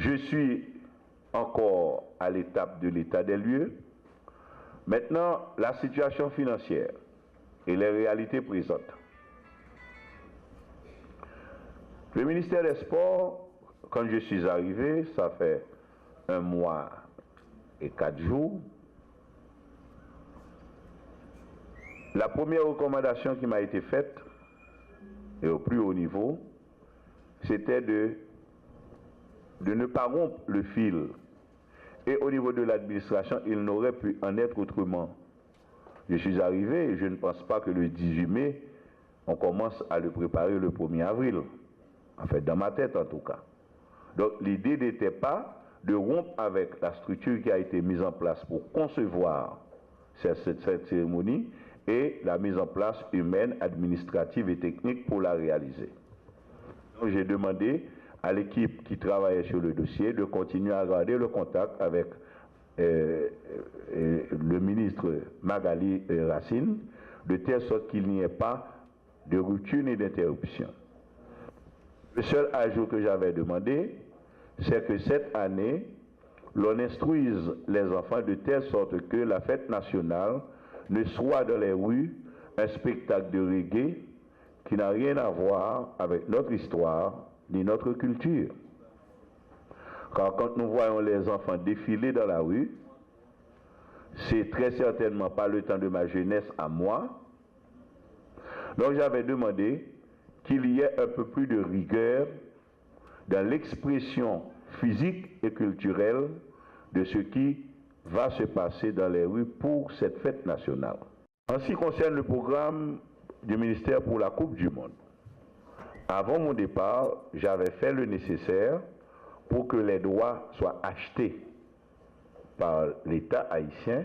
Je suis encore à l'étape de l'état des lieux. Maintenant, la situation financière et les réalités présentes. Le ministère des Sports, quand je suis arrivé, ça fait 1 mois et 4 jours. La première recommandation qui m'a été faite, et au plus haut niveau, c'était de ne pas rompre le fil. Et au niveau de l'administration, il n'aurait pu en être autrement. Je suis arrivé et je ne pense pas que le 18 mai, on commence à le préparer le 1er avril. En fait, dans ma tête en tout cas. Donc l'idée n'était pas de rompre avec la structure qui a été mise en place pour concevoir cette cérémonie et la mise en place humaine, administrative et technique pour la réaliser. Donc j'ai demandé à l'équipe qui travaillait sur le dossier de continuer à garder le contact avec le ministre Magali Racine, de telle sorte qu'il n'y ait pas de rupture ni d'interruption. Le seul ajout que j'avais demandé, c'est que cette année, l'on instruise les enfants de telle sorte que la fête nationale ne soit dans les rues un spectacle de reggae qui n'a rien à voir avec notre histoire ni notre culture. Car quand nous voyons les enfants défiler dans la rue, c'est très certainement pas le temps de ma jeunesse à moi. Donc j'avais demandé qu'il y ait un peu plus de rigueur dans l'expression physique et culturelle de ce qui va se passer dans les rues pour cette fête nationale. En ce qui concerne le programme du ministère pour la Coupe du Monde, avant mon départ, j'avais fait le nécessaire pour que les droits soient achetés par l'État haïtien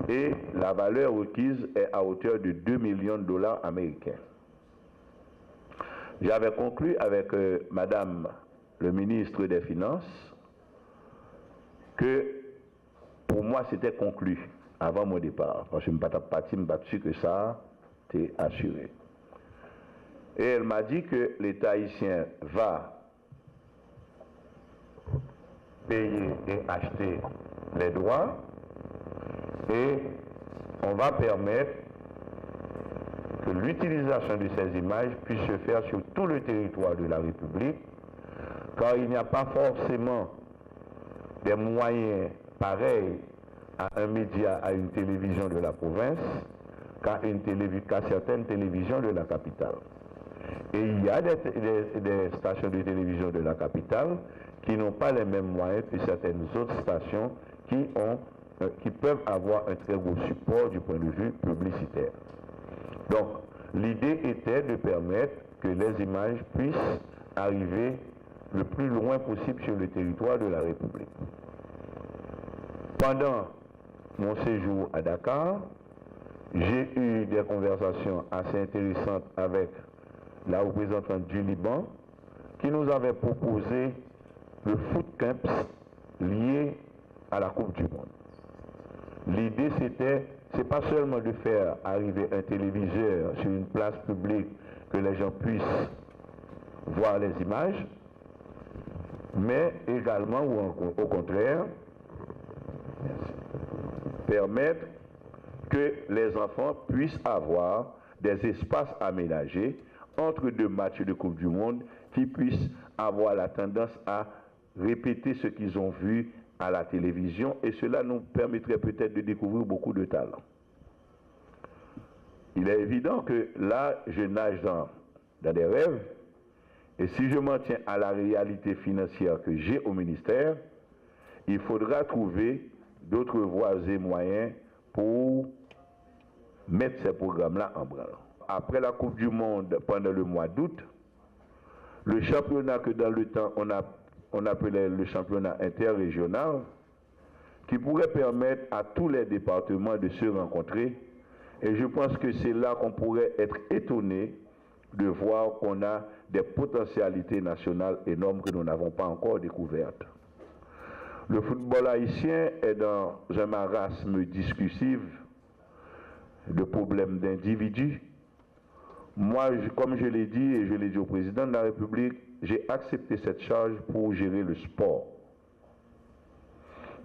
et la valeur requise est à hauteur de 2 millions de dollars américains. J'avais conclu avec Madame le ministre des Finances que pour moi c'était conclu avant mon départ, parce que je ne suis pas sûr que ça était assuré. Et elle m'a dit que l'État haïtien va payer et acheter les droits et on va permettre que l'utilisation de ces images puisse se faire sur tout le territoire de la République, car il n'y a pas forcément des moyens pareils à un média, à une télévision de la province, qu'à certaines télévisions de la capitale. Et il y a des stations de télévision de la capitale qui n'ont pas les mêmes moyens que certaines autres stations qui peuvent avoir un très gros support du point de vue publicitaire. Donc, l'idée était de permettre que les images puissent arriver le plus loin possible sur le territoire de la République. Pendant mon séjour à Dakar, j'ai eu des conversations assez intéressantes avec la représentante du Liban qui nous avait proposé le foot camps lié à la Coupe du Monde. L'idée c'est pas seulement de faire arriver un téléviseur sur une place publique que les gens puissent voir les images, mais également, ou au contraire, permettre que les enfants puissent avoir des espaces aménagés entre 2 matchs de Coupe du Monde qui puissent avoir la tendance à répéter ce qu'ils ont vu à la télévision et cela nous permettrait peut-être de découvrir beaucoup de talents. Il est évident que là, je nage dans des rêves et si je m'en tiens à la réalité financière que j'ai au ministère, il faudra trouver d'autres voies et moyens pour mettre ces programmes-là en branle. Après la Coupe du Monde, pendant le mois d'août, le championnat que dans le temps on appelait le championnat interrégional, qui pourrait permettre à tous les départements de se rencontrer. Et je pense que c'est là qu'on pourrait être étonné de voir qu'on a des potentialités nationales énormes que nous n'avons pas encore découvertes. Le football haïtien est dans un marasme discursif de problèmes d'individus. Moi, comme je l'ai dit et je l'ai dit au président de la République, j'ai accepté cette charge pour gérer le sport.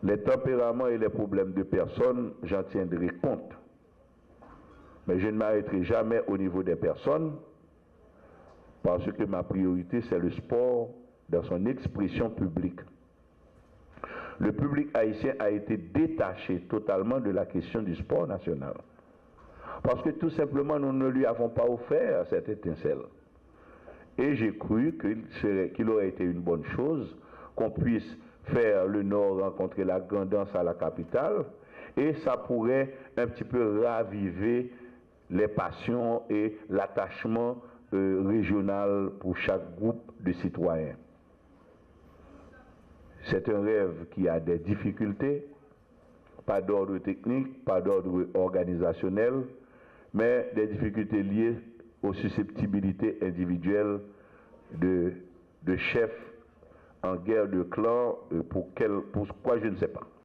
Les tempéraments et les problèmes de personnes, j'en tiendrai compte. Mais je ne m'arrêterai jamais au niveau des personnes, parce que ma priorité, c'est le sport dans son expression publique. Le public haïtien a été détaché totalement de la question du sport national. Parce que tout simplement, nous ne lui avons pas offert cette étincelle. Et j'ai cru qu'il aurait été une bonne chose qu'on puisse faire le Nord rencontrer la Grand'Anse à la capitale, et ça pourrait un petit peu raviver les passions et l'attachement régional pour chaque groupe de citoyens. C'est un rêve qui a des difficultés, pas d'ordre technique, pas d'ordre organisationnel, mais des difficultés liées aux susceptibilités individuelles de chefs en guerre de clan, pourquoi je ne sais pas.